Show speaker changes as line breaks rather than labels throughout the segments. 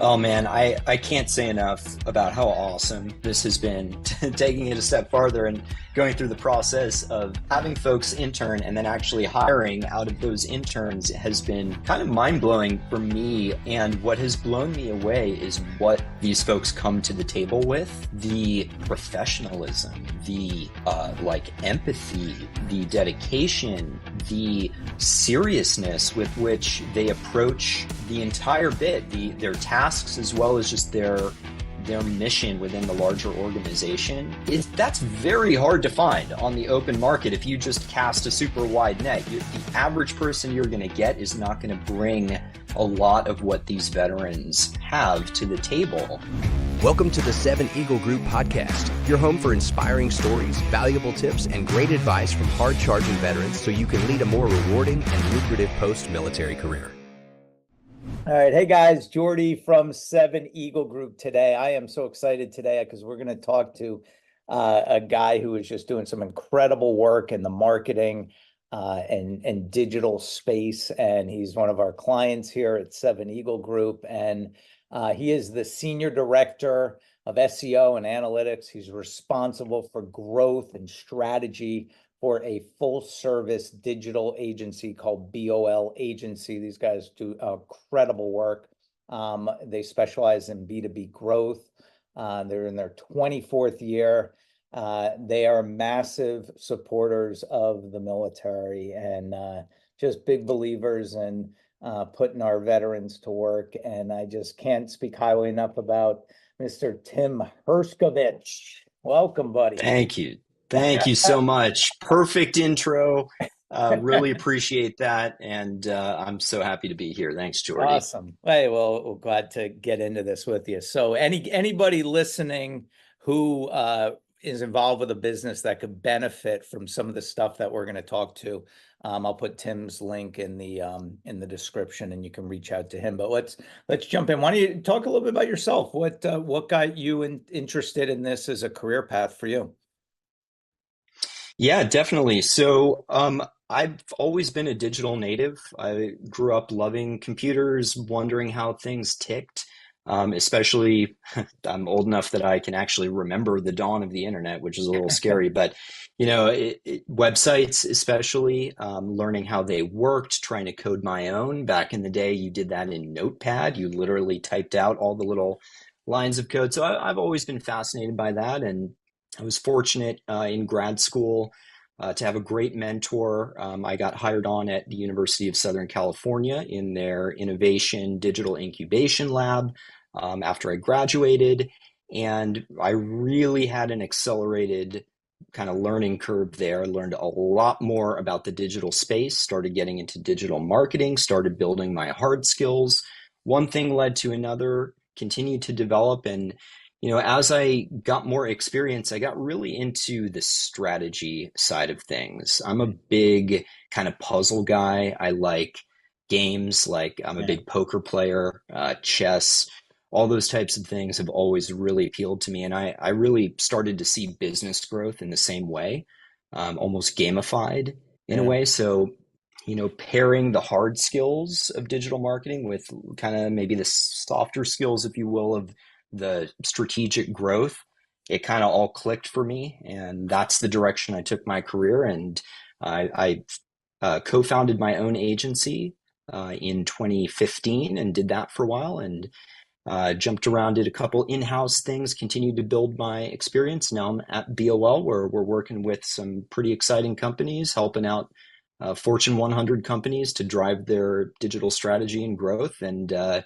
Oh man, I can't say enough about how awesome this has been. Taking it a step farther and going through the process of having folks intern and then actually hiring out of those interns has been kind of mind-blowing for me. And what has blown me away is what these folks come to the table with: the professionalism, the empathy, the dedication, the seriousness with which they approach the entire bit, their tasks, as well as just their mission within the larger organization. That's very hard to find on the open market. If you just cast a super wide net, the average person you're going to get is not going to bring a lot of what these veterans have to the table.
Welcome to the 7 Eagle Group podcast, your home for inspiring stories, valuable tips, and great advice from hard-charging veterans so you can lead a more rewarding and lucrative post-military career.
All right. Hey guys, Jordy from 7 Eagle Group today. I am so excited today because we're going to talk to a guy who is just doing some incredible work in the marketing and digital space. And he's one of our clients here at 7 Eagle Group. And he is the Senior Director of SEO and Analytics. He's responsible for growth and strategy for a full-service digital agency called BOL Agency. These guys do incredible work. They specialize in B2B growth. They're in their 24th year. They are massive supporters of the military and just big believers in putting our veterans to work. And I just can't speak highly enough about Mr. Tim Herscovitch. Welcome, buddy.
Thank you. Thank you so much. Perfect intro. Really appreciate that. And I'm so happy to be here. Thanks, Jordy.
Awesome. Hey, well, we're glad to get into this with you. So anybody listening who is involved with a business that could benefit from some of the stuff that we're going to talk to, I'll put Tim's link in the description and you can reach out to him. But let's jump in. Why don't you talk a little bit about yourself? What got you interested in this as a career path for you?
Yeah, definitely. So I've always been a digital native. I grew up loving computers, wondering how things ticked. Especially, I'm old enough that I can actually remember the dawn of the internet, which is a little scary. But websites, especially, learning how they worked, trying to code my own. Back in the day, you did that in Notepad. You literally typed out all the little lines of code. So I've always been fascinated by that, and I was fortunate in grad school to have a great mentor. I got hired on at the University of Southern California in their innovation digital incubation lab after I graduated. And I really had an accelerated kind of learning curve there. I learned a lot more about the digital space, started getting into digital marketing, started building my hard skills. One thing led to another, continued to develop. And as I got more experience, I got really into the strategy side of things. I'm a big kind of puzzle guy. I like games, I'm a big poker player, chess, all those types of things have always really appealed to me. And I really started to see business growth in the same way, almost gamified in a way. So, pairing the hard skills of digital marketing with kind of maybe the softer skills, if you will, of the strategic growth, it kind of all clicked for me, and that's the direction I took my career. And I co-founded my own agency in 2015 and did that for a while, and jumped around, did a couple in-house things, continued to build my experience. Now I'm at BOL, where we're working with some pretty exciting companies, helping out Fortune 100 companies to drive their digital strategy and growth. And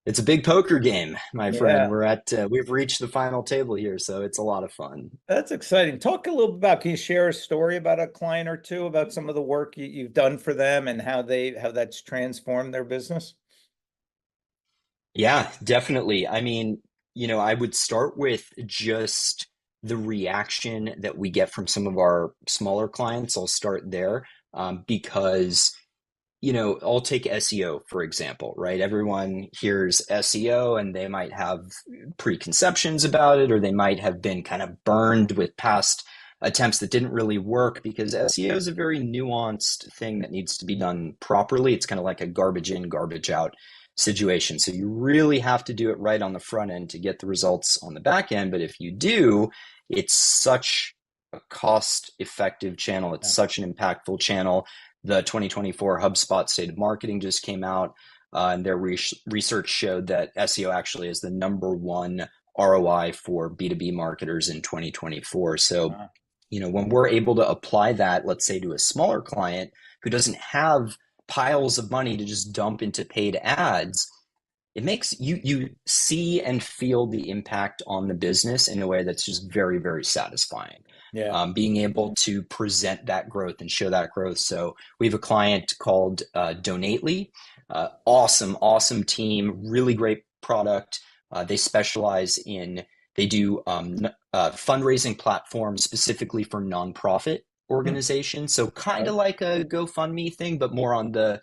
it's a big poker game, my friend. We've reached the final table here, so it's a lot of fun.
That's exciting. Talk a little bit can you share a story about a client or two, about some of the work you've done for them and how that's transformed their business?
Yeah, definitely. I mean, I would start with just the reaction that we get from some of our smaller clients. I'll start there because I'll take SEO, for example, right? Everyone hears SEO and they might have preconceptions about it, or they might have been kind of burned with past attempts that didn't really work, because SEO is a very nuanced thing that needs to be done properly. It's kind of like a garbage in, garbage out situation. So you really have to do it right on the front end to get the results on the back end. But if you do, it's such a cost effective channel. It's
Yeah.
such an impactful channel. The 2024 HubSpot State of Marketing just came out, and their research showed that SEO actually is the number one ROI for B2B marketers in 2024. So,
Uh,
when we're able to apply that, let's say to a smaller client who doesn't have piles of money to just dump into paid ads, it makes you see and feel the impact on the business in a way that's just very, very satisfying.
yeah.
Being able to present that growth and show that growth. So we have a client called Donately. Awesome team, really great product. They specialize in, they do fundraising platforms specifically for nonprofit
Hmm.
organizations. So kind
Right.
of like a GoFundMe thing, but more on the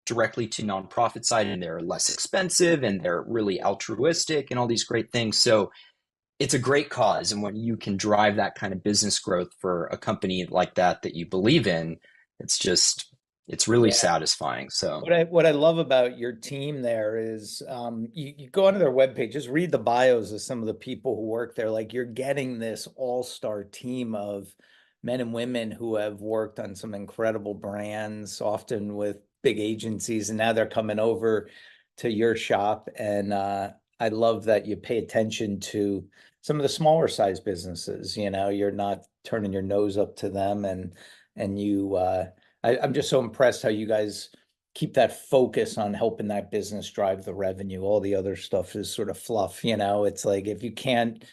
directly to nonprofit side, and they're less expensive and they're really altruistic and all these great things. So it's a great cause. And when you can drive that kind of business growth for a company like that you believe in, it's really
Yeah.
satisfying. So
What I love about your team there is you go onto their webpage, just read the bios of some of the people who work there. Like you're getting this all-star team of men and women who have worked on some incredible brands, often with big agencies, and now they're coming over to your shop. And I love that you pay attention to some of the smaller size businesses. You're not turning your nose up to them, and I'm just so impressed how you guys keep that focus on helping that business drive the revenue. All the other stuff is sort of fluff. It's like if you can't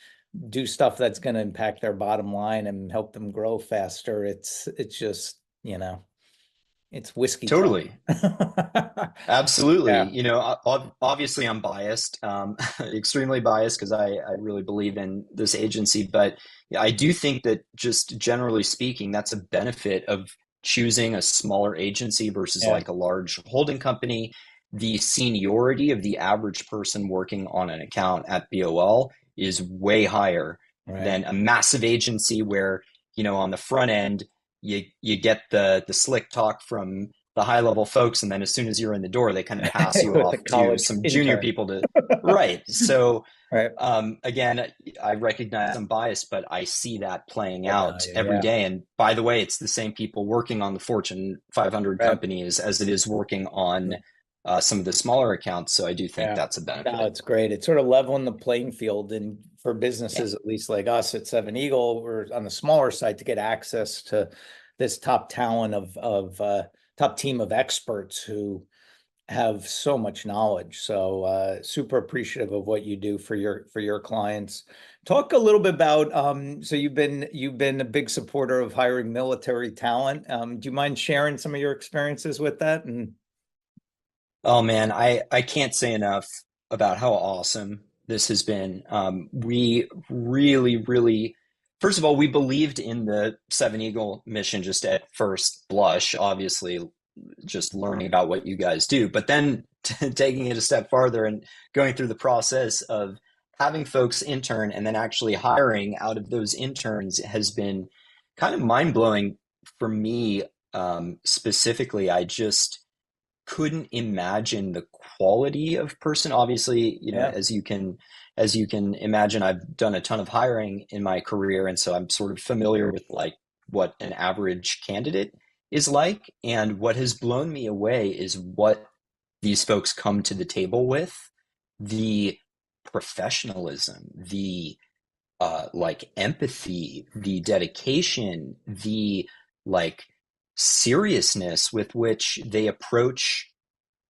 do stuff that's going to impact their bottom line and help them grow faster, it's just, it's whiskey talk.
totally. Absolutely.
Yeah,
Obviously I'm biased, extremely biased because I really believe in this agency. But yeah, I do think that just generally speaking, that's a benefit of choosing a smaller agency versus
yeah,
like a large holding company. The seniority of the average person working on an account at BOL is way higher
right.
than a massive agency where, on the front end, you get the slick talk from the high level folks, and then as soon as you're in the door they kind of pass you
With the
off to
college
some junior
intern.
people to right. So
Right.
again, I recognize I'm biased, but I see that playing
The
out
value,
every
yeah.
day. And by the way, it's the same people working on the Fortune 500
Right.
companies as it is working on some of the smaller accounts. So I do think
Yeah.
that's a
No,
benefit.
it's great. It's sort of leveling the playing field, and for
Yeah,
businesses, at least like us at Seven Eagle, we're on the smaller side to get access to this top talent of top team of experts who have so much knowledge. So super appreciative of what you do for your clients. Talk a little bit about so you've been a big supporter of hiring military talent. Do you mind sharing some of your experiences with that? And
oh man, I can't say enough about how awesome this has been. We really, first of all, we believed in the Seven Eagle mission just at first blush, obviously, just learning about what you guys do, but then taking it a step farther and going through the process of having folks intern and then actually hiring out of those interns has been kind of mind blowing for me. Specifically, I just couldn't imagine the quality of person. Obviously,
yeah,
as you can imagine, I've done a ton of hiring in my career, and so I'm sort of familiar with like what an average candidate is like. And what has blown me away is what these folks come to the table with, the professionalism, the like empathy, the dedication, the like seriousness with which they approach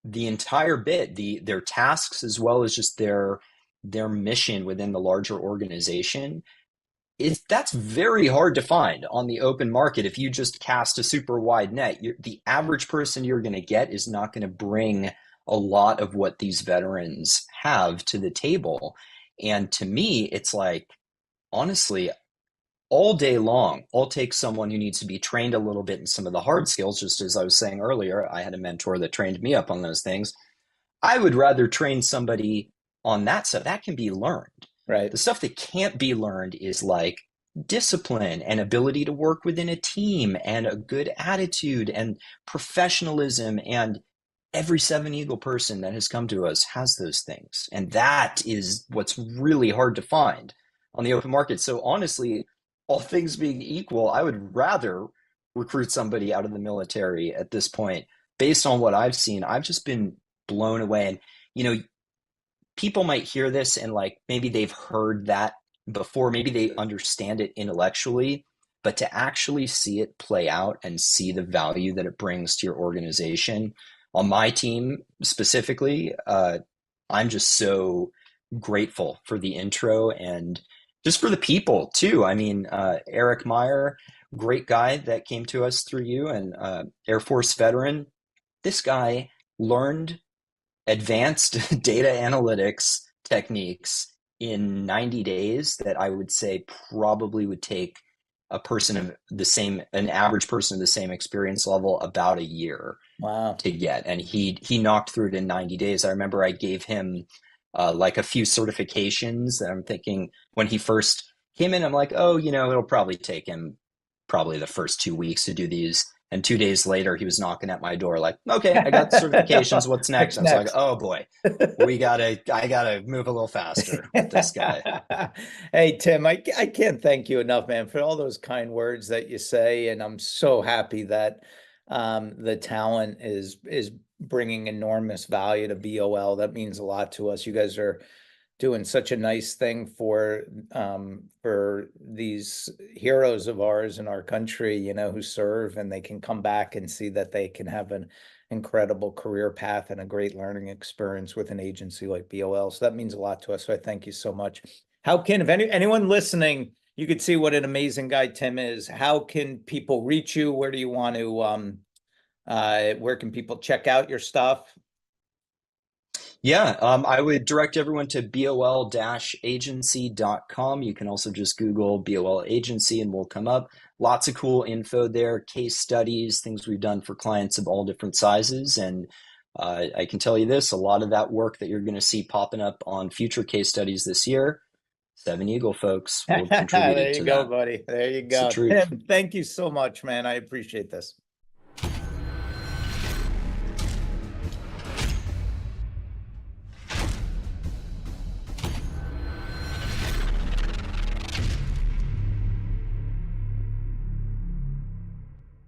the entire bit, their tasks as well as just their mission within the larger organization. That's very hard to find on the open market. If you just cast a super wide net, the average person you're going to get is not going to bring a lot of what these veterans have to the table. And to me, it's like, honestly, all day long, I'll take someone who needs to be trained a little bit in some of the hard skills. Just as I was saying earlier, I had a mentor that trained me up on those things. I would rather train somebody on that stuff that can be learned.
right.
The stuff that can't be learned is like discipline and ability to work within a team and a good attitude and professionalism and every Seven Eagle person that has come to us has those things. And that is what's really hard to find on the open market. So honestly, all things being equal, I would rather recruit somebody out of the military at this point. Based on what I've seen, I've just been blown away. And, you know, people might hear this and like maybe they've heard that before, maybe they understand it intellectually, but to actually see it play out and see the value that it brings to your organization on my team specifically, I'm just so grateful for the intro and just for the people too. I mean, Eric Meyer, great guy that came to us through you, and Air Force veteran. This guy learned advanced data analytics techniques in 90 days that I would say probably would take a person of the same, an average person of the same experience level about a year
Wow.
to get. And he knocked through it in 90 days. I remember I gave him like a few certifications that I'm thinking when he first came in, I'm like, oh, you know, it'll probably take him probably the first 2 weeks to do these. And 2 days later, he was knocking at my door, like, okay, I got the certifications. What's next?
What's
I was like,
next?
oh boy, I gotta move a little faster with this guy.
Hey, Tim, I can't thank you enough, man, for all those kind words that you say. And I'm so happy that the talent is bringing enormous value to BOL. That means a lot to us. You guys are doing such a nice thing for these heroes of ours in our country, you know, who serve and they can come back and see that they can have an incredible career path and a great learning experience with an agency like BOL. So that means a lot to us. So I thank you so much. How can, if anyone listening, you could see what an amazing guy Tim is. How can people reach you? Where do you want to where can people check out your stuff?
Yeah, I would direct everyone to bol-agency.com. You can also just Google BOL Agency and we'll come up. Lots of cool info there, case studies, things we've done for clients of all different sizes. And I can tell you this, a lot of that work that you're going to see popping up on future case studies this year, Seven Eagle folks will have
There
contributed
you
to
go,
that.
buddy. There you
It's the
go.
truth.
Tim, thank you so much, man. I appreciate this.